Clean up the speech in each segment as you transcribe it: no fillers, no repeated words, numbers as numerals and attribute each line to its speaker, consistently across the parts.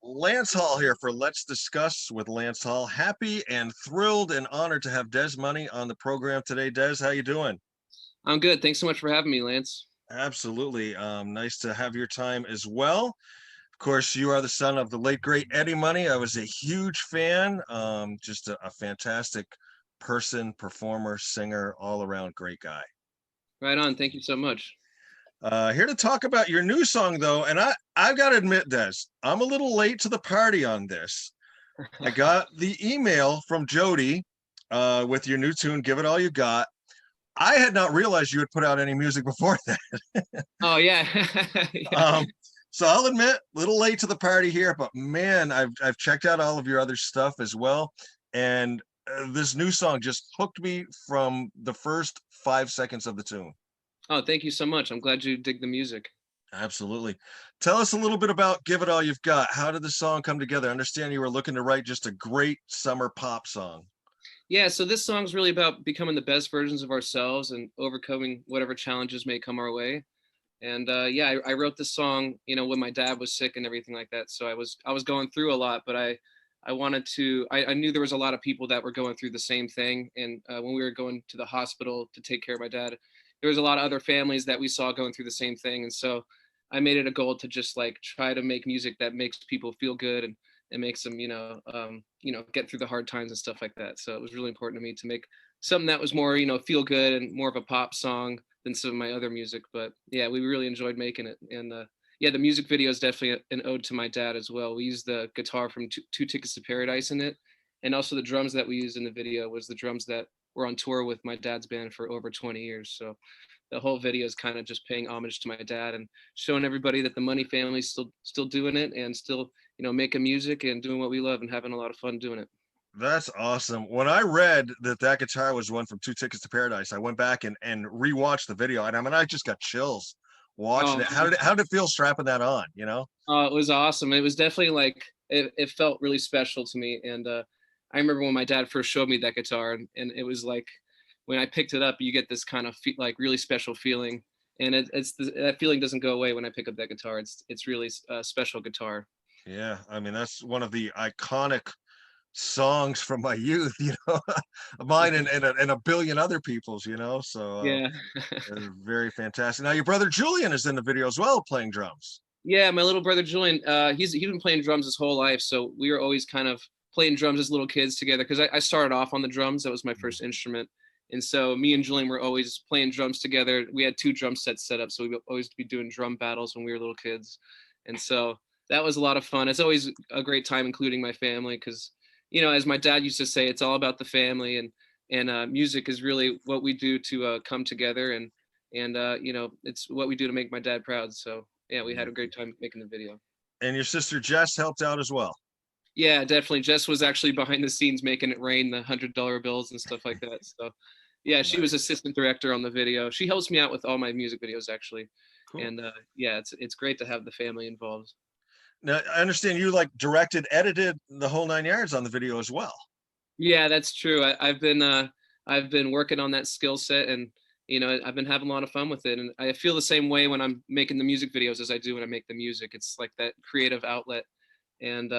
Speaker 1: Lance Hall here for Let's Discuss with Lance Hall. Happy and thrilled and honored to have Dez Money on the program today. Dez, how you doing?
Speaker 2: I'm good. Thanks so much for having me, Lance.
Speaker 1: Absolutely. Nice to have your time as well. Of course, you are the son of the late great Eddie Money. I was a huge fan. Just a fantastic person, performer, singer, all around great guy.
Speaker 2: Right on. Thank you so much.
Speaker 1: Here to talk about your new song though, and I've got to admit, Des, I'm a little late to the party on this. I got the email from Jody with your new tune, Give It All You Got. I had not realized you had put out any music before that.
Speaker 2: Oh yeah. Yeah.
Speaker 1: So I'll admit, a little late to the party here, but man, I've checked out all of your other stuff as well, and this new song just hooked me from the first 5 seconds of the tune.
Speaker 2: Oh, thank you so much. I'm glad you dig the music.
Speaker 1: Absolutely. Tell us a little bit about Give It All You've Got. How did the song come together? I understand you were looking to write just a great summer pop song.
Speaker 2: Yeah, so this song's really about becoming the best versions of ourselves and overcoming whatever challenges may come our way. And yeah, I wrote this song, when my dad was sick and everything like that. So I was going through a lot, but I wanted to. I knew there was a lot of people that were going through the same thing. And when we were going to the hospital to take care of my dad, there was a lot of other families that we saw going through the same thing. And so I made it a goal to just like try to make music that makes people feel good and makes them, get through the hard times and stuff like that. So it was really important to me to make something that was more, feel good and more of a pop song than some of my other music. But yeah, we really enjoyed making it. And yeah, the music video is definitely an ode to my dad as well. We used the guitar from Two Tickets to Paradise in it. And also the drums that we used in the video was the drums that were on tour with my dad's band for over 20 years. So the whole video is kind of just paying homage to my dad and showing everybody that the Money family's still doing it and still, making music and doing what we love and having a lot of fun doing it.
Speaker 1: That's awesome. When I read that guitar was one from Two Tickets to Paradise, I went back and rewatched the video, and I mean, I just got chills watching
Speaker 2: Oh,
Speaker 1: it. How did it feel strapping that on? You know?
Speaker 2: it was awesome. It was definitely like it felt really special to me. And I remember when my dad first showed me that guitar, and it was like when I picked it up, you get this kind of like really special feeling, and that feeling doesn't go away when I pick up that guitar. It's really a special guitar.
Speaker 1: Yeah, I mean, that's one of the iconic songs from my youth. Mine and a billion other people's. So
Speaker 2: Yeah.
Speaker 1: very fantastic. Now your brother Julian is in the video as well, playing drums.
Speaker 2: Yeah, my little brother Julian, he's been playing drums his whole life, so we were always kind of playing drums as little kids together. Because I started off on the drums; that was my first instrument, and so me and Julian were always playing drums together. We had two drum sets set up, so we would always be doing drum battles when we were little kids, and so that was a lot of fun. It's always a great time, including my family, because as my dad used to say, it's all about the family, and music is really what we do to come together, and it's what we do to make my dad proud. So yeah, we had a great time making the video.
Speaker 1: And your sister Jess helped out as well.
Speaker 2: Yeah, definitely. Jess was actually behind the scenes making it rain, the $100 bills and stuff like that. So yeah, she was
Speaker 1: Nice.
Speaker 2: assistant director on the video. She helps me out with all my music videos actually.
Speaker 1: Cool.
Speaker 2: And yeah, it's great to have the family involved.
Speaker 1: Now I understand you like directed, edited the whole nine yards on the video as well.
Speaker 2: Yeah, that's true. I've been working on that skill set, and I've been having a lot of fun with it. And I feel the same way when I'm making the music videos as I do when I make the music. It's like that creative outlet. And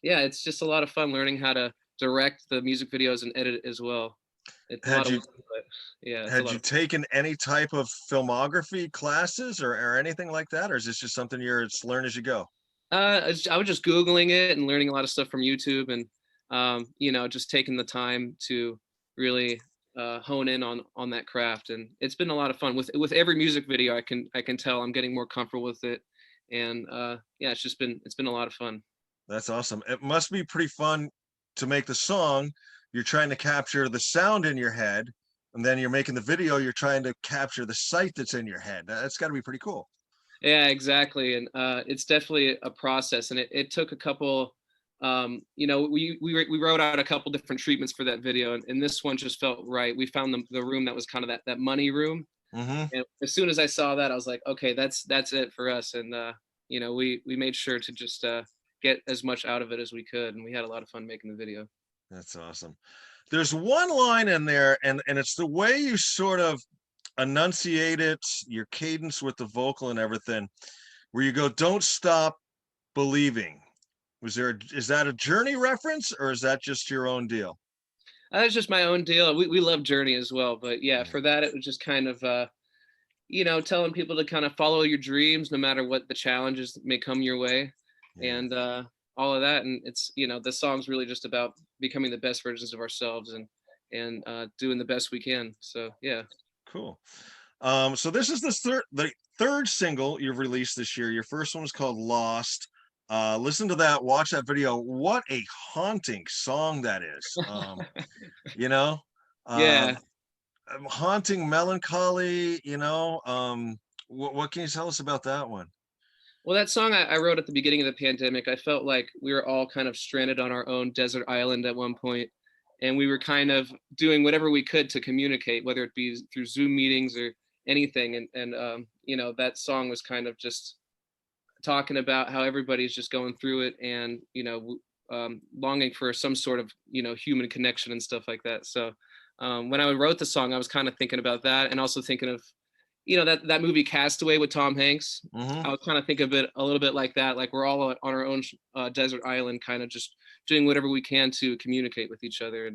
Speaker 2: yeah, it's just a lot of fun learning how to direct the music videos and edit it as well. It's a
Speaker 1: Had
Speaker 2: lot of
Speaker 1: you
Speaker 2: work, but yeah, it's a
Speaker 1: had
Speaker 2: lot
Speaker 1: you
Speaker 2: of
Speaker 1: taken any type of filmography classes or anything like that, or is this just something you're just learn as you go?
Speaker 2: I was just Googling it and learning a lot of stuff from YouTube, and just taking the time to really hone in on that craft. And it's been a lot of fun with every music video. I can tell I'm getting more comfortable with it, and yeah, it's been a lot of fun.
Speaker 1: That's awesome. It must be pretty fun to make the song. You're trying to capture the sound in your head, and then you're making the video. You're trying to capture the sight that's in your head. That's got to be pretty cool.
Speaker 2: Yeah, exactly. And it's definitely a process, and it took a couple. We wrote out a couple different treatments for that video, and this one just felt right. We found the room that was kind of that money room,
Speaker 1: Hmm.
Speaker 2: and as soon as I saw that, I was like, okay, that's it for us. And we made sure to just get as much out of it as we could, and we had a lot of fun making the video.
Speaker 1: That's awesome. There's one line in there, and it's the way you sort of enunciate it, your cadence with the vocal and everything, where you go, "Don't stop believing." Is that a Journey reference or is that just your own deal?
Speaker 2: That's just my own deal. We love Journey as well, but yeah,
Speaker 1: Yeah.
Speaker 2: for that it was just kind of telling people to kind of follow your dreams no matter what the challenges may come your way,
Speaker 1: Yeah.
Speaker 2: and all of that. And it's the song's really just about becoming the best versions of ourselves and doing the best we can. So yeah.
Speaker 1: Cool. So this is the third single you've released this year. Your first one was called Lost. Listen to that, watch that video. What a haunting song that is. You know, uh,
Speaker 2: Yeah.
Speaker 1: haunting melancholy, what can you tell us about that one?
Speaker 2: Well, that song I wrote at the beginning of the pandemic. I felt like we were all kind of stranded on our own desert island at one point, and we were kind of doing whatever we could to communicate, whether it be through Zoom meetings or anything. And that song was kind of just talking about how everybody's just going through it, and longing for some sort of human connection and stuff like that. So when I wrote the song, I was kind of thinking about that, and also thinking of that movie Castaway with Tom Hanks.
Speaker 1: Hmm.
Speaker 2: I was kind of thinking of it a little bit like that, like we're all on our own desert island, kind of just doing whatever we can to communicate with each other.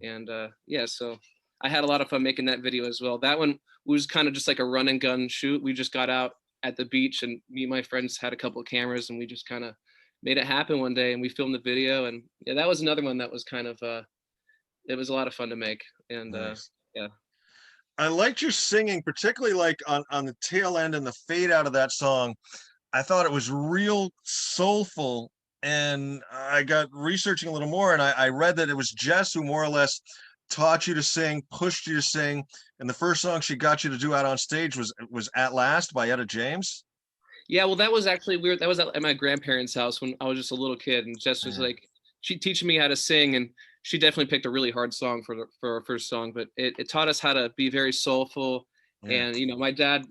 Speaker 2: And yeah, so I had a lot of fun making that video as well. That one was kind of just like a run and gun shoot. We just got out at the beach, and me and my friends had a couple of cameras, and we just kind of made it happen one day, and we filmed the video. And yeah, that was another one that was kind of it was a lot of fun to make. And
Speaker 1: Nice.
Speaker 2: yeah.
Speaker 1: I liked your singing, particularly like on the tail end and the fade out of that song. I thought it was real soulful. And I got researching a little more, and I read that it was Jess who more or less taught you to sing, pushed you to sing. And the first song she got you to do out on stage was At Last by Etta James.
Speaker 2: Yeah, well, that was actually weird. That was at my grandparents' house when I was just a little kid, and Jess was
Speaker 1: Yeah.
Speaker 2: like, she teaching me how to sing, and she definitely picked a really hard song for our first song, but it taught us how to be very soulful.
Speaker 1: Yeah.
Speaker 2: And my dad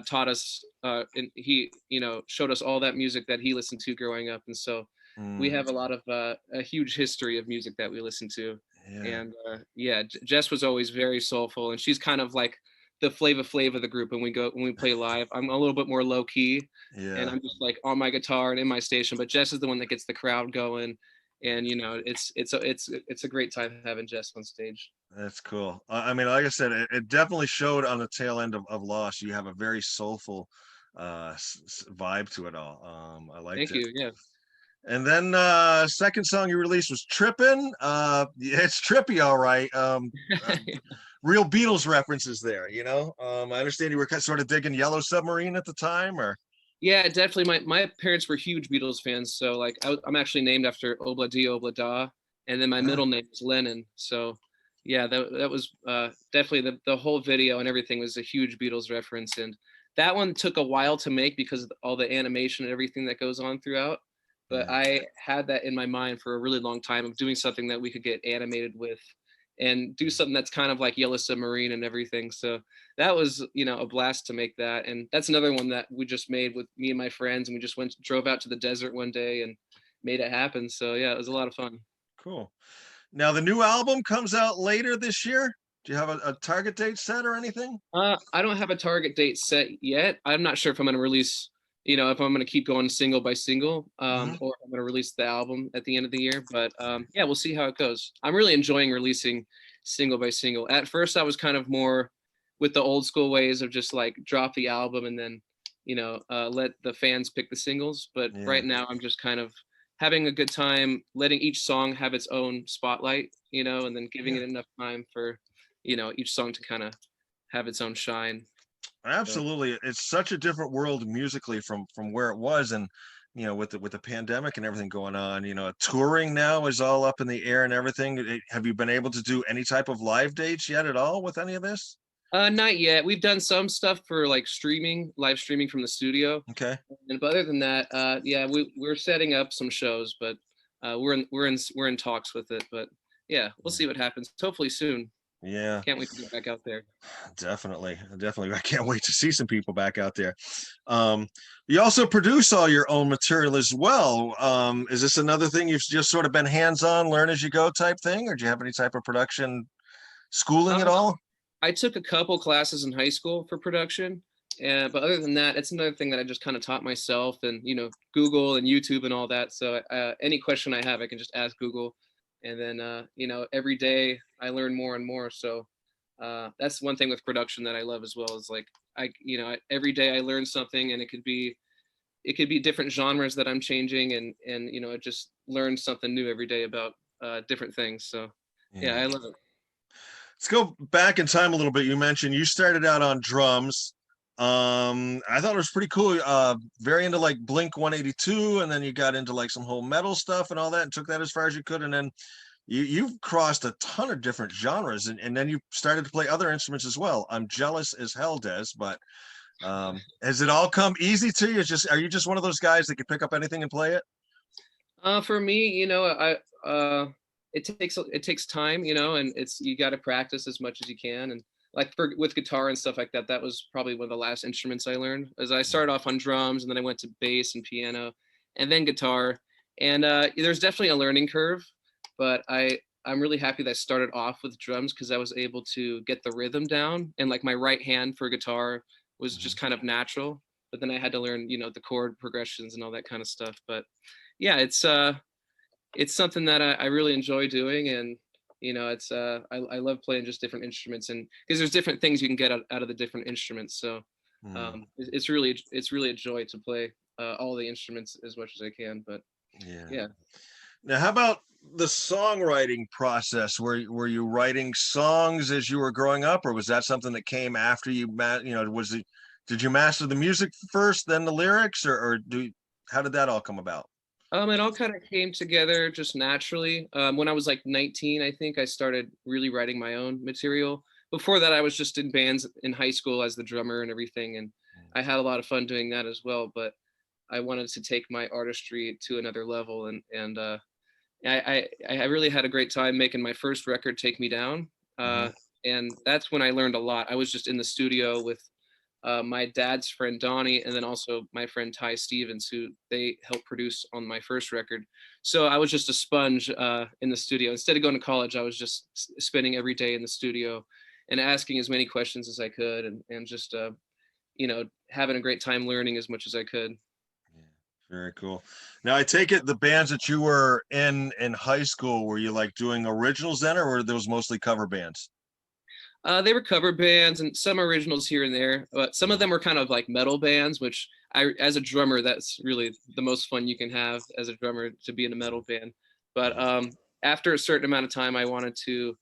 Speaker 2: taught us, and he showed us all that music that he listened to growing up, and so we
Speaker 1: Mm,
Speaker 2: have a lot of a huge history of music that we listen to.
Speaker 1: yeah.
Speaker 2: And yeah, Jess was always very soulful, and she's kind of like the Flava Flav of the group. When we play live, I'm a little bit more low key, and
Speaker 1: Yeah.
Speaker 2: I'm just like on my guitar and in my station. But Jess is the one that gets the crowd going, and it's a great time having Jess on stage.
Speaker 1: That's cool. I mean, like I said, it definitely showed on the tail end of Lost. You have a very soulful vibe to it all. I liked
Speaker 2: Thank
Speaker 1: it.
Speaker 2: you. Yeah.
Speaker 1: And then second song you released was Trippin'. Yeah, it's trippy, all right. Uh, Real Beatles references there, you know. I understand you were sort of digging Yellow Submarine at the time, or
Speaker 2: Yeah, definitely. My parents were huge Beatles fans, so like I'm actually named after Obla Di Obla Da, and then my
Speaker 1: ah,
Speaker 2: middle name is Lennon. So yeah, that was definitely the whole video and everything was a huge Beatles reference, and that one took a while to make because of all the animation and everything that goes on throughout. But
Speaker 1: yeah,
Speaker 2: I had that in my mind for a really long time of doing something that we could get animated with, and do something that's kind of like Yellow Submarine and everything. So that was a blast to make that. And that's another one that we just made with me and my friends, and we just drove out to the desert one day and made it happen. So yeah, it was a lot of fun.
Speaker 1: cool. Now the new album comes out later this year. Do you have a target date set or anything?
Speaker 2: I don't have a target date set yet. I'm not sure if I'm going to release, if I'm going to keep going single by single,
Speaker 1: Hmm.
Speaker 2: or if I'm going to release the album at the end of the year. But yeah, we'll see how it goes. I'm really enjoying releasing single by single. At first, I was kind of more with the old school ways of just like drop the album and then, let the fans pick the singles. But
Speaker 1: Yeah,
Speaker 2: right now, I'm just kind of having a good time, letting each song have its own spotlight, and then giving
Speaker 1: yeah.
Speaker 2: it enough time for, each song to kind of have its own shine. So
Speaker 1: Absolutely. It's such a different world musically from where it was. And with the pandemic and everything going on, touring now is all up in the air and everything. Have you been able to do any type of live dates yet at all with any of this?
Speaker 2: not yet. We've done some stuff for like live streaming from the studio.
Speaker 1: Okay.
Speaker 2: And but other than that, yeah, we're setting up some shows, but we're in talks with it. But yeah, we'll see what happens. Hopefully soon.
Speaker 1: Yeah,
Speaker 2: Can't wait to get back out there.
Speaker 1: definitely. Definitely. I can't wait to see some people back out there. Um, you also produce all your own material as well. Is this another thing you've just sort of been hands-on, learn as you go type thing, or do you have any type of production schooling
Speaker 2: Uh,
Speaker 1: at all?
Speaker 2: I took a couple classes in high school for production, And but other than that, it's another thing that I just kind of taught myself, and Google and YouTube and all that. So any question I have, I can just ask Google, and then every day I learn more and more. So that's one thing with production that I love as well, is like every day I learn something, and it could be different genres that I'm changing, and I just learn something new every day about different things. So yeah,
Speaker 1: Yeah.
Speaker 2: I love it.
Speaker 1: Let's go back in time a little bit. You mentioned you started out on drums. I thought it was pretty cool. Very into like Blink 182, and then you got into like some whole metal stuff and all that, and took that as far as you could. And then you've crossed a ton of different genres, and then you started to play other instruments as well. I'm jealous as hell, Des, but has it all come easy to you? Are you just one of those guys that can pick up anything and play it?
Speaker 2: For me, it takes time, and you got to practice as much as you can. And like with guitar and stuff like that, that was probably one of the last instruments I learned. As I started off on drums, and then I went to bass and piano, and then guitar. And there's definitely a learning curve, but I'm really happy that I started off with drums, because I was able to get the rhythm down, and like my right hand for guitar was just kind of natural. But then I had to learn, the chord progressions and all that kind of stuff. But yeah, it's something that I really enjoy doing, and it's I love playing just different instruments, and because there's different things you can get out of the different instruments. So it's really a joy to play all the instruments as much as I can. But
Speaker 1: Yeah.
Speaker 2: yeah.
Speaker 1: Now, how about the songwriting process? Were you writing songs as you were growing up, or was that something that came after did you master the music first, then the lyrics, or how did that all come about?
Speaker 2: It all kind of came together just naturally. When I was like 19, I think I started really writing my own material. Before that, I was just in bands in high school as the drummer and everything, and I had a lot of fun doing that as well. But I wanted to take my artistry to another level, and I really had a great time making my first record, "Take Me Down,"
Speaker 1: Mhm.
Speaker 2: and that's when I learned a lot. I was just in the studio with my dad's friend Donnie, and then also my friend Ty Stevens, who they helped produce on my first record. So I was just a sponge in the studio. Instead of going to college, I was just spending every day in the studio and asking as many questions as I could, and just having a great time learning as much as I could.
Speaker 1: Yeah, very cool. Now, I take it the bands that you were in high school, were you like doing originals then, or were those mostly cover bands?
Speaker 2: They were cover bands and some originals here and there, but some of them were kind of like metal bands, which as a drummer, that's really the most fun you can have as a drummer, to be in a metal band. But after a certain amount of time, I wanted to,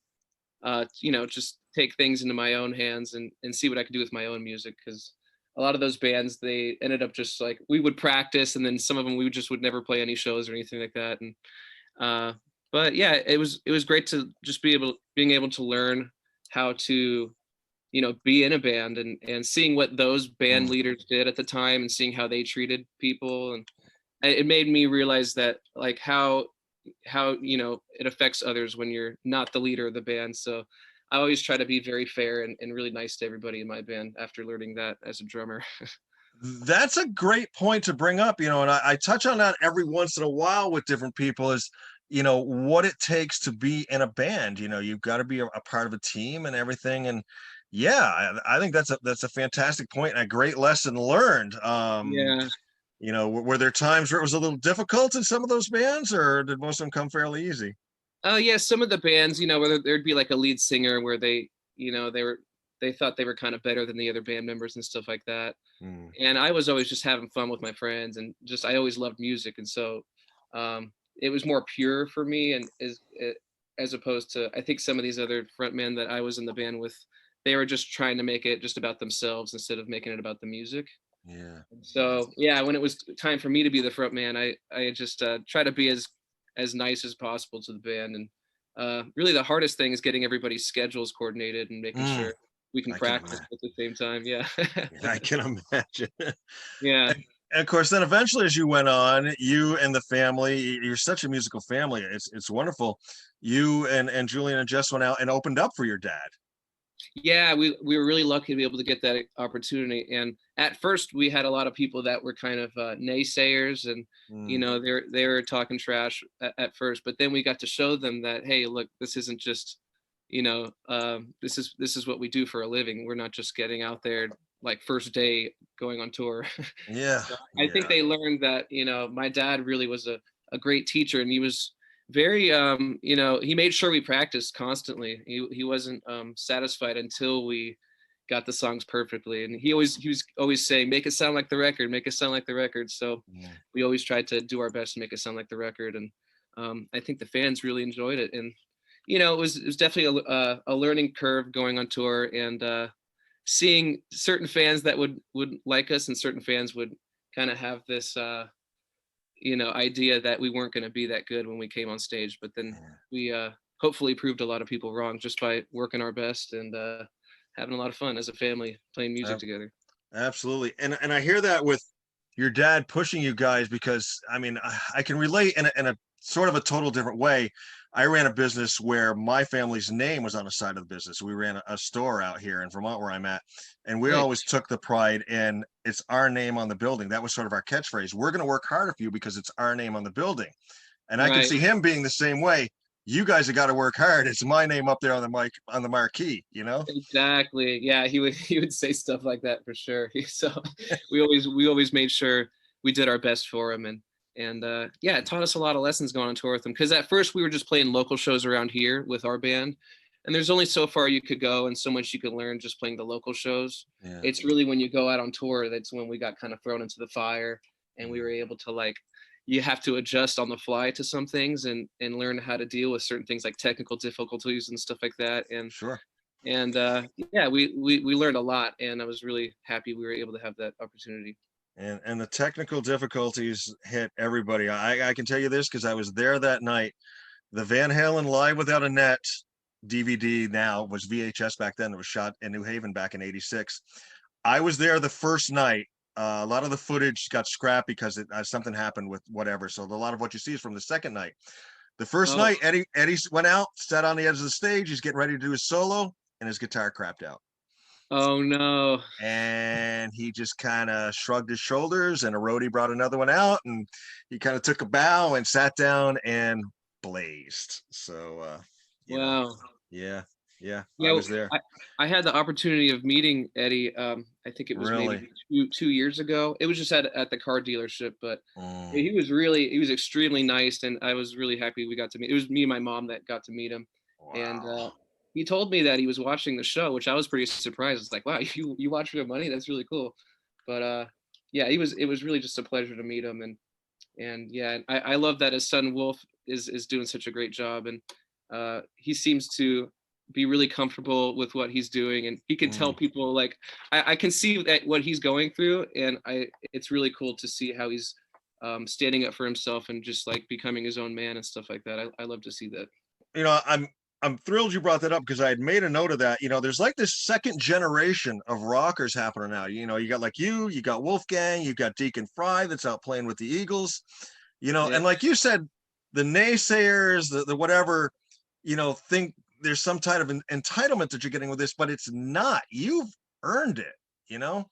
Speaker 2: just take things into my own hands, and see what I could do with my own music. Because a lot of those bands, they ended up just like, we would practice, and then some of them would never play any shows or anything like that. And uh, but yeah, it was great to just being able to learn how to be in a band, and seeing what those band
Speaker 1: Mm.
Speaker 2: leaders did at the time, and seeing how they treated people. And it made me realize that, like, how it affects others when you're not the leader of the band. So I always try to be very fair and really nice to everybody in my band after learning that as a drummer.
Speaker 1: That's a great point to bring up, and I touch on that every once in a while with different people is, what it takes to be in a band. You've got to be a part of a team and everything. And yeah, I think that's a fantastic point and a great lesson learned.
Speaker 2: Yeah.
Speaker 1: Were there times where it was a little difficult in some of those bands, or did most of them come fairly easy?
Speaker 2: Oh yeah, some of the bands, where there'd be like a lead singer where they thought they were kind of better than the other band members and stuff like that.
Speaker 1: Mm.
Speaker 2: And I was always just having fun with my friends, and just I always loved music, and so it was more pure for me, and as opposed to, I think, some of these other frontmen that I was in the band with, they were just trying to make it just about themselves instead of making it about the music.
Speaker 1: Yeah.
Speaker 2: So yeah, when it was time for me to be the front man, I just try to be as nice as possible to the band. And really the hardest thing is getting everybody's schedules coordinated and making
Speaker 1: Mm.
Speaker 2: sure we can
Speaker 1: I can
Speaker 2: practice
Speaker 1: imagine.
Speaker 2: at the same time. Yeah.
Speaker 1: I can imagine.
Speaker 2: Yeah.
Speaker 1: And of course, then eventually, as you went on, you and the family, you're such a musical family. It's wonderful. You and Julian and Jess went out and opened up for your dad.
Speaker 2: Yeah, we were really lucky to be able to get that opportunity. And at first, we had a lot of people that were kind of naysayers, and
Speaker 1: Mm.
Speaker 2: they were talking trash at first. But then we got to show them that, hey, look, this isn't just, this is what we do for a living. We're not just getting out there like first day going on tour.
Speaker 1: Yeah.
Speaker 2: So I think
Speaker 1: Yeah.
Speaker 2: they learned that, my dad really was a great teacher, and he was very, he made sure we practiced constantly. He wasn't satisfied until we got the songs perfectly. And he was always saying, make it sound like the record, make it sound like the record. So
Speaker 1: Mm.
Speaker 2: we always tried to do our best to make it sound like the record. And I think the fans really enjoyed it. And, it was definitely a learning curve going on tour, and seeing certain fans that would like us, and certain fans would kind of have this idea that we weren't going to be that good when we came on stage. But then we hopefully proved a lot of people wrong just by working our best, and having a lot of fun as a family playing music
Speaker 1: Ab-
Speaker 2: together.
Speaker 1: Absolutely. And I hear that with your dad pushing you guys, because I mean, I can relate in a sort of a total different way. I ran a business where my family's name was on the side of the business. We ran a store out here in Vermont where I'm at, and we
Speaker 2: Nice.
Speaker 1: always took the pride in it's our name on the building. That was sort of our catchphrase. We're going to work harder for you because it's our name on the building. And I can
Speaker 2: Right.
Speaker 1: see him being the same way. You guys have got to work hard. It's my name up there on the mic, on the marquee, you know?
Speaker 2: Exactly. Yeah, he would say stuff like that for sure. So we always made sure we did our best for him, and yeah, it taught us a lot of lessons going on tour with him, because at first we were just playing local shows around here with our band, and there's only so far you could go and so much you could learn just playing the local shows.
Speaker 1: Yeah.
Speaker 2: It's really when you go out on tour that's when we got kind of thrown into the fire, and we were able to, like, you have to adjust on the fly to some things, and learn how to deal with certain things like technical difficulties and stuff like that. And
Speaker 1: Sure.
Speaker 2: yeah, we learned a lot, and I was really happy we were able to have that opportunity.
Speaker 1: And the technical difficulties hit everybody. I can tell you this because I was there that night. The Van Halen Live Without a Net DVD now was VHS back then. It was shot in New Haven back in '86. I was there the first night. A lot of the footage got scrapped because something happened with whatever. So a lot of what you see is from the second night. The first
Speaker 2: Oh,
Speaker 1: night, Eddie went out, sat on the edge of the stage. He's getting ready to do his solo, and his guitar crapped out.
Speaker 2: oh no.
Speaker 1: And he just kind of shrugged his shoulders, and a roadie brought another one out, and he kind of took a bow and sat down and blazed. So
Speaker 2: Wow.
Speaker 1: yeah, yeah, I
Speaker 2: Yeah,
Speaker 1: was there.
Speaker 2: I had the opportunity of meeting Eddie. I think it was
Speaker 1: Really.
Speaker 2: maybe two years ago. It was just at the car dealership, but
Speaker 1: Mm,
Speaker 2: he was extremely nice, and I was really happy we got to meet. It was me and my mom that got to meet him, and
Speaker 1: wow.
Speaker 2: he told me that he was watching the show, which I was pretty surprised. It's like, wow, you watch Real Money? That's really cool. But yeah, it was really just a pleasure to meet him, and yeah, I love that his son Wolf is doing such a great job, and he seems to be really comfortable with what he's doing, and he can tell
Speaker 1: Mm,
Speaker 2: people, like, I can see that what he's going through, and it's really cool to see how he's standing up for himself and just like becoming his own man and stuff like that. I love to see that.
Speaker 1: you know, I'm thrilled you brought that up because I had made a note of that. You know, there's like this second generation of rockers happening now. You know, you got like you got Wolfgang, you got Deacon Fry that's out playing with the Eagles. You know,
Speaker 2: Yeah.
Speaker 1: and like you said, the naysayers, the whatever, think there's some type of entitlement that you're getting with this, but it's not. You've earned it. You know.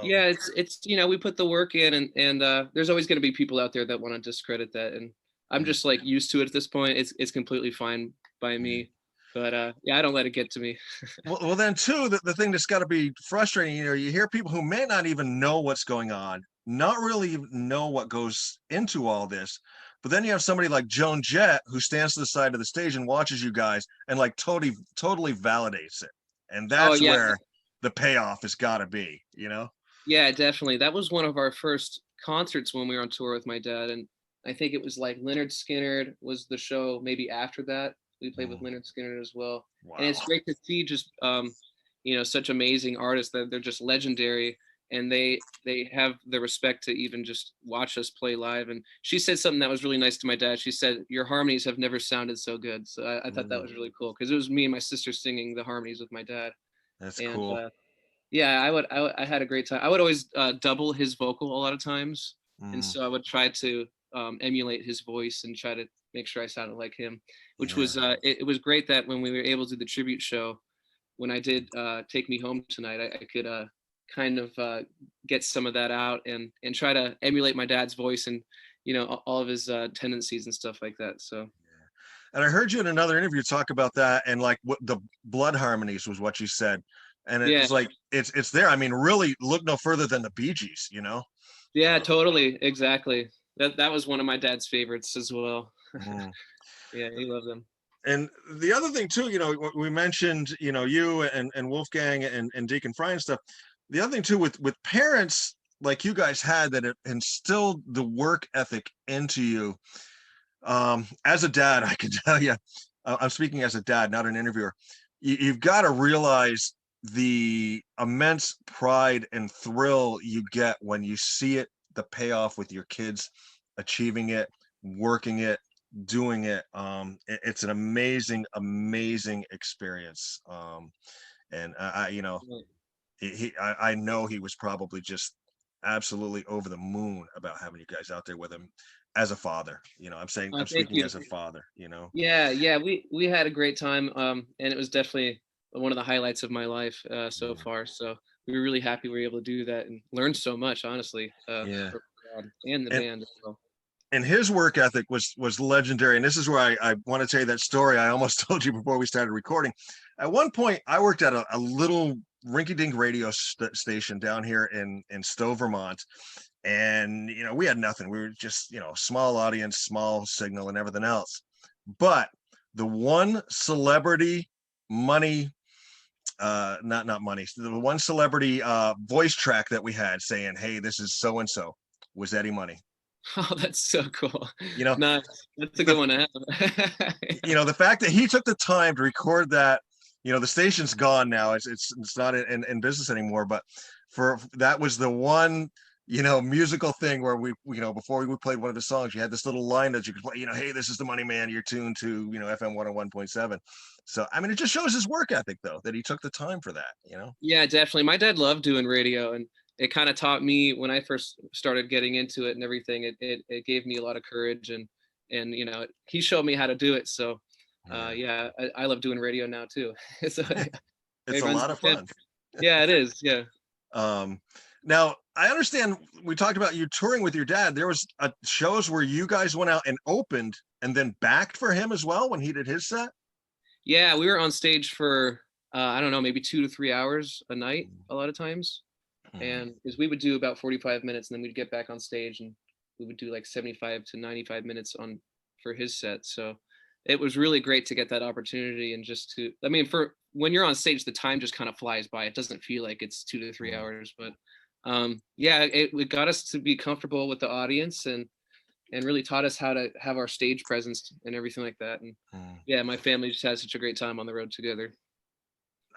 Speaker 2: Yeah, it's we put the work in, and there's always going to be people out there that want to discredit that, and I'm
Speaker 1: Mm,
Speaker 2: just like used to it at this point. It's completely fine by
Speaker 1: mm.
Speaker 2: me, but yeah, I don't let it get to me.
Speaker 1: Well, then too, the thing that's got to be frustrating, you hear people who may not even know what's going on, not really even know what goes into all this. But then you have somebody like Joan Jett who stands to the side of the stage and watches you guys and like totally validates it. And
Speaker 2: Oh
Speaker 1: that's
Speaker 2: yeah,
Speaker 1: where the payoff has got to be, you know?
Speaker 2: yeah, definitely. That was one of our first concerts when we were on tour with my dad, and I think it was like Leonard Skinner was the show. Maybe after that, we played with
Speaker 1: Mm,
Speaker 2: Leonard Skinner as well, and
Speaker 1: wow.
Speaker 2: it's great to see just such amazing artists that they're just legendary, and they have the respect to even just watch us play live. And she said something that was really nice to my dad. She said, "Your harmonies have never sounded so good." So I thought that
Speaker 1: Mm,
Speaker 2: was really cool, because it was me and my sister singing the harmonies with my dad,
Speaker 1: that's
Speaker 2: and
Speaker 1: cool.
Speaker 2: yeah, I had a great time. I would always double his vocal a lot of times, and
Speaker 1: Mm,
Speaker 2: so I would try to emulate his voice and try to make sure I sounded like him, which
Speaker 1: yeah.
Speaker 2: was it was great that when we were able to do the tribute show, when I did Take Me Home Tonight, I could kind of get some of that out, and try to emulate my dad's voice, and all of his tendencies and stuff like that. So
Speaker 1: And I heard you in another interview talk about that, and like what the blood harmonies was what you said. And
Speaker 2: Yeah.
Speaker 1: it's like it's there. I mean, really look no further than the Bee Gees, you know.
Speaker 2: Yeah,
Speaker 1: Uh,
Speaker 2: totally. Exactly. That was one of my dad's favorites as well.
Speaker 1: mm.
Speaker 2: Yeah, he loved them.
Speaker 1: And the other thing too, you know, we mentioned, you know, you and Wolfgang and Deacon Fry and stuff. The other thing too, with parents like you guys had that it instilled the work ethic into you. As a dad, I can tell you, I'm speaking as a dad, not an interviewer. You've got to realize the immense pride and thrill you get when you see it, the payoff with your kids achieving it, working it, doing it. It's an amazing experience. And you know,
Speaker 2: Right.
Speaker 1: I know he was probably just absolutely over the moon about having you guys out there with him as a father. You know, I'm
Speaker 2: Thank
Speaker 1: speaking
Speaker 2: you.
Speaker 1: as a father, you know.
Speaker 2: Yeah, yeah, we had a great time, and it was definitely one of the highlights of my life so
Speaker 1: Mm.
Speaker 2: far. So we were really happy we were able to do that and learn so much, honestly,
Speaker 1: Yeah.
Speaker 2: for and the
Speaker 1: And
Speaker 2: band as well.
Speaker 1: his work ethic was legendary. And this is where I want to tell you that story I almost told you before we started recording. At one point, I worked at a little rinky-dink radio station down here in Stowe, Vermont. And, you know, we had nothing. We were just, you know, small audience, small signal and everything else. But the one celebrity money, not money, the one celebrity voice track that we had saying, hey, this is so-and-so was Eddie Money.
Speaker 2: Oh, that's so cool.
Speaker 1: You know,
Speaker 2: Nice. That's a
Speaker 1: the
Speaker 2: good one to have.
Speaker 1: you know, the fact that he took the time to record that, you know, the station's gone now. It's not in business anymore. But for that was the one, you know, musical thing where you know, before we played one of the songs, you had this little line that you could play, you know, hey, this is the Money Man, you're tuned to, you know, FM 101.7. So I mean, it just shows his work ethic though, that he took the time for that, you know.
Speaker 2: Yeah, definitely. My dad loved doing radio, and it kind of taught me when I first started getting into it and everything. It gave me a lot of courage, and you know, he showed me how to do it. So,
Speaker 1: Yeah.
Speaker 2: yeah, I love doing radio now too. So
Speaker 1: It's
Speaker 2: it
Speaker 1: a
Speaker 2: runs
Speaker 1: lot
Speaker 2: in
Speaker 1: of
Speaker 2: the family.
Speaker 1: fun.
Speaker 2: Yeah, it is. Yeah.
Speaker 1: Um, Now I understand we talked about you touring with your dad. There was shows where you guys went out and opened and then backed for him as well when he did his set.
Speaker 2: Yeah, we were on stage for I don't know, maybe 2 to 3 hours a night a lot of times.
Speaker 1: Mhm.
Speaker 2: And because we would do about 45 minutes and then we'd get back on stage and we would do like 75 to 95 minutes on for his set. So it was really great to get that opportunity and just to, I mean, for when you're on stage, the time just kind of flies by. It doesn't feel like it's 2 to 3 hours, but yeah, it got us to be comfortable with the audience and really taught us how to have our stage presence and everything like that. And
Speaker 1: Mhm.
Speaker 2: yeah, my family just had such a great time on the road together.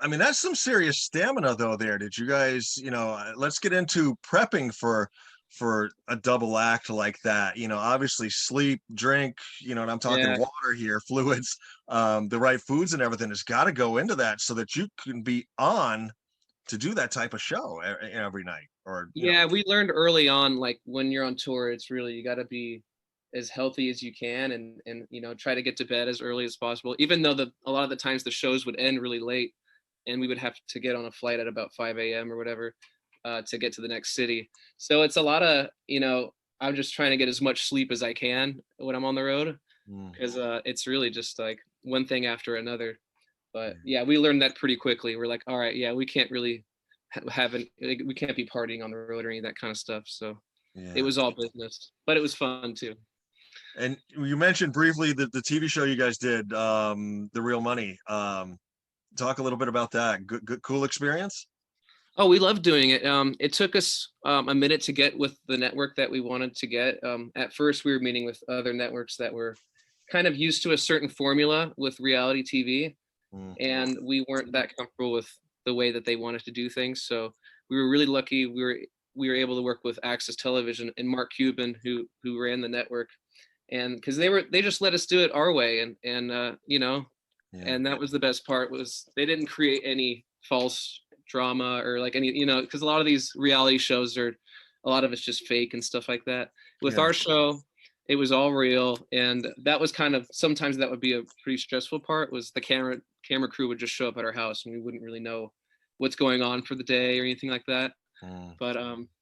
Speaker 1: I mean, that's some serious stamina though there. Did you guys, you know, let's get into prepping for a double act like that. You know, obviously sleep, drink, you know, and I'm talking
Speaker 2: Yeah.
Speaker 1: water here, fluids, the right foods and everything has got to go into that so that you can be on to do that type of show every night or, you know.
Speaker 2: Yeah, we learned early on, like when you're on tour, it's really you got to be as healthy as you can, and you know try to get to bed as early as possible. Even though a lot of the times the shows would end really late, and we would have to get on a flight at about 5 a.m. or whatever to get to the next city. So it's a lot of I'm just trying to get as much sleep as I can when I'm on the road
Speaker 1: Mm,
Speaker 2: because it's really just like one thing after another. But
Speaker 1: yeah,
Speaker 2: yeah, we learned that pretty quickly. We're like, all right, yeah, we can't really having like, we can't be partying on the road or any of that kind of stuff. So it
Speaker 1: yeah.
Speaker 2: was all business, but it was fun too.
Speaker 1: And you mentioned briefly the TV show you guys did, The Real Money. Talk a little bit about that. Good, cool experience.
Speaker 2: Oh, we loved doing it. It took us a minute to get with the network that we wanted to get. At first, we were meeting with other networks that were kind of used to a certain formula with reality TV,
Speaker 1: Mm,
Speaker 2: and we weren't that comfortable with the way that they wanted to do things. So we were really lucky. We were able to work with Access Television and Mark Cuban, who ran the network, and because they just let us do it our way, and you know,
Speaker 1: yeah,
Speaker 2: and that was the best part was they didn't create any false drama or like any because a lot of these reality shows are a lot of it's just fake and stuff like that. With
Speaker 1: yeah.
Speaker 2: our show, it was all real, and that was kind of sometimes that would be a pretty stressful part was the camera crew would just show up at our house and we wouldn't really know what's going on for the day or anything like that.
Speaker 1: Mm.
Speaker 2: But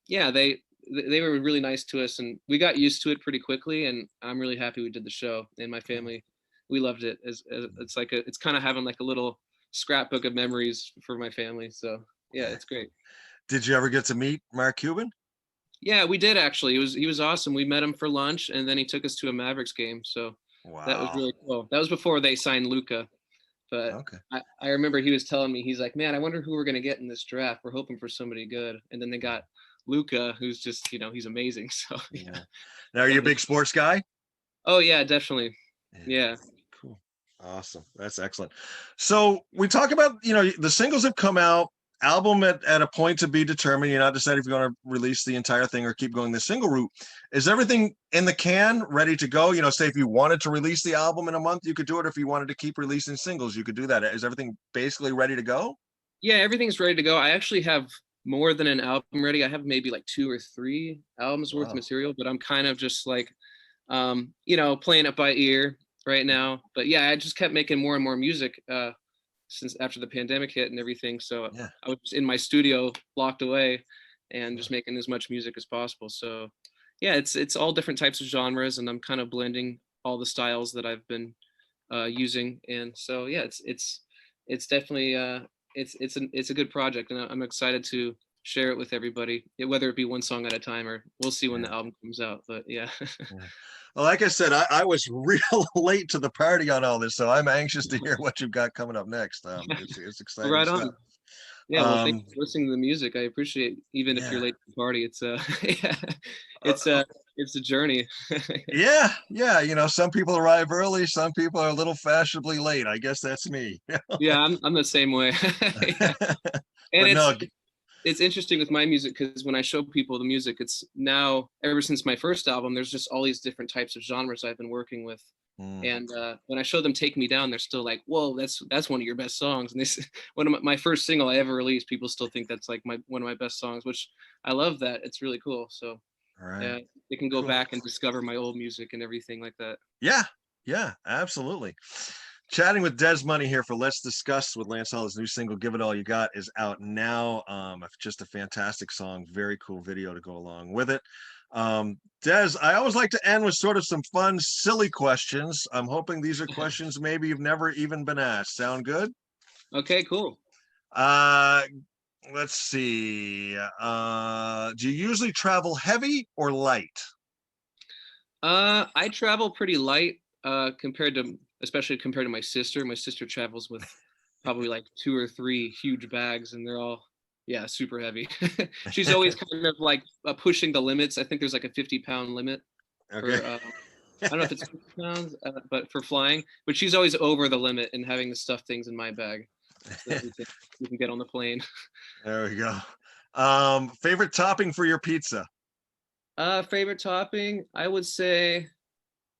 Speaker 2: yeah, they were really nice to us, and we got used to it pretty quickly. And I'm really happy we did the show, and my family, we loved it. As it's like it's kind of having like a little scrapbook of memories for my family. So yeah, it's great.
Speaker 1: Did you ever get to meet Mark Cuban?
Speaker 2: Yeah, we did actually. He was awesome. We met him for lunch, and then he took us to a Mavericks game. So that was
Speaker 1: Wow.
Speaker 2: really cool. That was before they signed Luca. But
Speaker 1: Okay.
Speaker 2: I remember he was telling me, he's like, man, I wonder who we're gonna get in this draft. We're hoping for somebody good. And then they got Luca, who's just, he's amazing. So yeah.
Speaker 1: Yeah. Now, are you a big sports guy?
Speaker 2: Oh yeah, definitely.
Speaker 1: Yeah.
Speaker 2: Yeah.
Speaker 1: Cool. Awesome. That's excellent. So we talk about, the singles have come out, album at a point to be determined. You're not deciding if you're going to release the entire thing or keep going the single route. Is everything in the can, ready to go? Say if you wanted to release the album in a month, you could do it. If you wanted to keep releasing singles, you could do that. Is everything basically ready to go?
Speaker 2: Yeah, everything's ready to go. I actually have more than an album ready. I have maybe like 2 or 3 albums worth of
Speaker 1: Wow.
Speaker 2: material, but I'm kind of just like, playing it by ear right now. But yeah, I just kept making more and more music since after the pandemic hit and everything. So
Speaker 1: Yeah.
Speaker 2: I was in my studio locked away and just making as much music as possible. So yeah, it's all different types of genres, and I'm kind of blending all the styles that I've been using. And so yeah, it's definitely it's a good project, and I'm excited to share it with everybody, whether it be one song at a time, or we'll see when
Speaker 1: Yeah.
Speaker 2: the album comes out. But yeah.
Speaker 1: Yeah. Well, like I said, I was real late to the party on all this, so I'm anxious to hear what you've got coming up next. It's
Speaker 2: Well,
Speaker 1: exciting
Speaker 2: right
Speaker 1: stuff.
Speaker 2: on. Yeah, well, thanks
Speaker 1: Um,
Speaker 2: for listening to the music. I appreciate, even if you're
Speaker 1: yeah.
Speaker 2: late to the party. It's yeah,
Speaker 1: Uh,
Speaker 2: it's a it's a journey.
Speaker 1: yeah, yeah. Some people arrive early, some people are a little fashionably late. I guess that's me.
Speaker 2: Yeah, I'm the same way. Yeah. And
Speaker 1: But no,
Speaker 2: it's interesting with my music, because when I show people the music, it's now, ever since my first album, there's just all these different types of genres I've been working with.
Speaker 1: mm,
Speaker 2: And when I show them "Take Me Down," they're still like, "Whoa, that's one of your best songs." And this one of my first single I ever released, people still think that's like one of my best songs, which I love that. It's really cool. So
Speaker 1: all right,
Speaker 2: yeah, they can go
Speaker 1: cool.
Speaker 2: back and discover my old music and everything like that.
Speaker 1: Yeah, yeah, absolutely. Chatting with Dez Money here for Let's Discuss with Lance Hall's new single "Give It All You Got" is out now. Just a fantastic song, very cool video to go along with it. Dez, I always like to end with sort of some fun, silly questions. I'm hoping these are questions maybe you've never even been asked. Sound good?
Speaker 2: Okay, cool.
Speaker 1: Uh, let's see. Do you usually travel heavy or light?
Speaker 2: I travel pretty light, especially compared to my sister. My sister travels with probably like 2 or 3 huge bags, and they're all, yeah, super heavy. She's always kind of like pushing the limits. I think there's like a 50-pound limit
Speaker 1: Okay.
Speaker 2: for I don't know if it's 50 pounds, but for flying. But she's always over the limit and having to stuff things in my bag so that we can get on the plane.
Speaker 1: There we go. Favorite topping for your pizza?
Speaker 2: Favorite topping, I would say,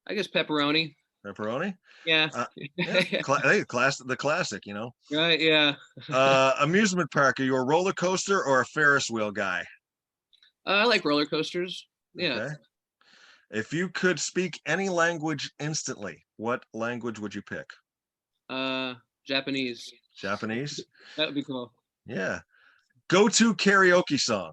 Speaker 2: I guess pepperoni.
Speaker 1: Pepperoni?
Speaker 2: Yeah.
Speaker 1: Uh, yeah, hey, the classic.
Speaker 2: Right, yeah.
Speaker 1: Amusement park, are you a roller coaster or a Ferris wheel guy?
Speaker 2: I like roller coasters. Yeah.
Speaker 1: Okay. If you could speak any language instantly, what language would you pick?
Speaker 2: Uh, Japanese.
Speaker 1: Japanese?
Speaker 2: That would be cool.
Speaker 1: Yeah. Go-to karaoke song.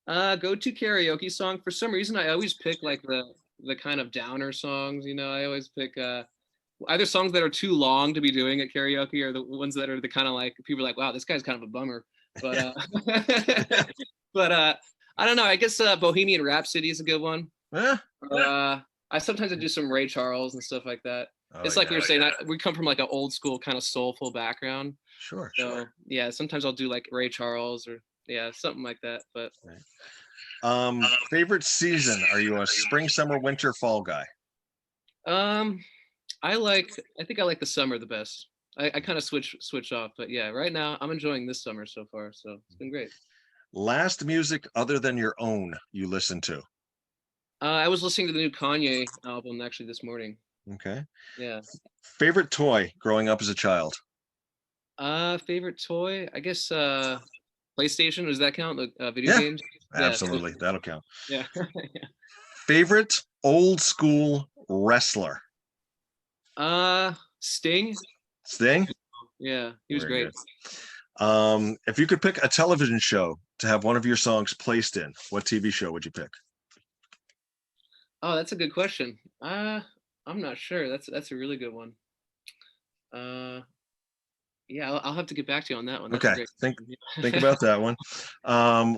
Speaker 2: Go-to karaoke song. For some reason, I always pick like the kind of downer songs. I always pick either songs that are too long to be doing at karaoke, or the ones that are the kind of like people are like, wow, this guy's kind of a bummer. But but I don't know. I guess Bohemian Rhapsody is a good one.
Speaker 1: Yeah.
Speaker 2: I sometimes do some Ray Charles and stuff like that.
Speaker 1: Oh,
Speaker 2: It's like
Speaker 1: yeah.
Speaker 2: we were saying, we come from like an old school kind of soulful background.
Speaker 1: Sure.
Speaker 2: So yeah, sometimes I'll do like Ray Charles, or yeah, something like that. But
Speaker 1: Favorite season? Are you a spring, summer, winter, fall guy?
Speaker 2: um, I think I like the summer the best. I kind of switch off, but yeah, right now I'm enjoying this summer so far, so it's been great.
Speaker 1: Last music other than your own you listen to?
Speaker 2: I was listening to the new Kanye album actually this morning.
Speaker 1: Okay.
Speaker 2: Yeah.
Speaker 1: Favorite toy growing up as a child?
Speaker 2: Favorite toy? I guess PlayStation. Does that count? The video
Speaker 1: Yeah,
Speaker 2: games? Yeah.
Speaker 1: absolutely. That'll count.
Speaker 2: Yeah. Yeah.
Speaker 1: Favorite old school wrestler?
Speaker 2: Sting.
Speaker 1: Sting?
Speaker 2: Yeah, he was
Speaker 1: Very
Speaker 2: great.
Speaker 1: good. If you could pick a television show to have one of your songs placed in, what TV show would you pick?
Speaker 2: Oh, that's a good question. I'm not sure. That's a really good one. Uh, Yeah, I'll have to get back to you on that one. That's a
Speaker 1: Okay,
Speaker 2: great
Speaker 1: think
Speaker 2: question.
Speaker 1: about that one.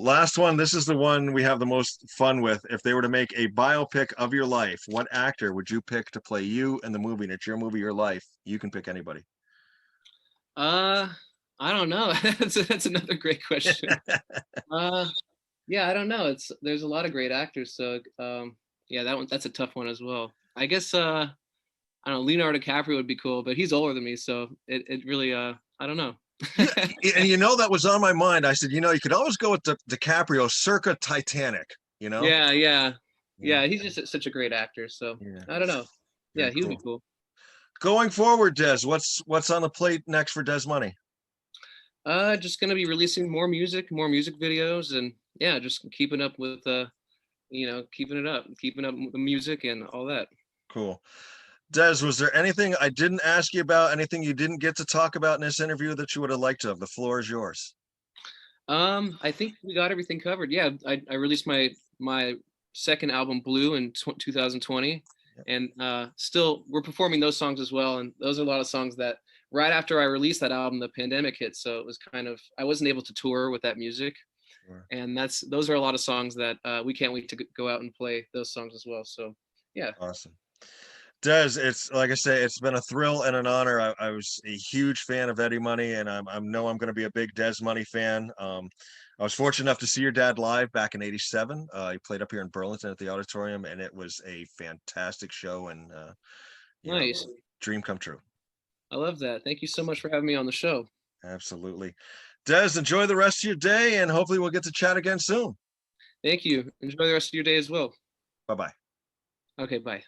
Speaker 1: Last one. This is the one we have the most fun with. If they were to make a biopic of your life, what actor would you pick to play you in the movie? And it's your movie, your life. You can pick anybody.
Speaker 2: Uh, I don't know. That's another great question. Uh, yeah, I don't know. There's a lot of great actors, so yeah, that's a tough one as well. I guess I don't know, Leonardo DiCaprio would be cool, but he's older than me, so it really I don't know.
Speaker 1: Yeah, and that was on my mind. I said, you could always go with DiCaprio circa Titanic,
Speaker 2: Yeah, yeah,
Speaker 1: Yeah,
Speaker 2: yeah. He's just such a great actor, so
Speaker 1: yeah,
Speaker 2: I don't know. Yeah,
Speaker 1: very
Speaker 2: he would be
Speaker 1: cool.
Speaker 2: cool.
Speaker 1: Going forward, Des, what's on the plate next for Des Money?
Speaker 2: Just gonna be releasing more music videos, and yeah, just keeping up with keeping up with the music and all that.
Speaker 1: Cool. Des, was there anything I didn't ask you about, anything you didn't get to talk about in this interview that you would have liked to have? The floor is yours.
Speaker 2: I think we got everything covered. Yeah, I released my second album, Blue, in 2020, and still we're performing those songs as well. And those are a lot of songs that right after I released that album, the pandemic hit, so it was kind of I wasn't able to tour with that music,
Speaker 1: Sure.
Speaker 2: and those are a lot of songs that we can't wait to go out and play those songs as well. So yeah.
Speaker 1: Awesome. Des, it's like I say, it's been a thrill and an honor. I was a huge fan of Eddie Money, and I know I'm going to be a big Des Money fan. I was fortunate enough to see your dad live back in '87. He played up here in Burlington at the auditorium, and it was a fantastic show, and
Speaker 2: Nice.
Speaker 1: dream come true.
Speaker 2: I love that. Thank you so much for having me on the show.
Speaker 1: Absolutely. Des, enjoy the rest of your day, and hopefully we'll get to chat again soon.
Speaker 2: Thank you. Enjoy the rest of your day as well.
Speaker 1: Bye-bye.
Speaker 2: Okay, bye.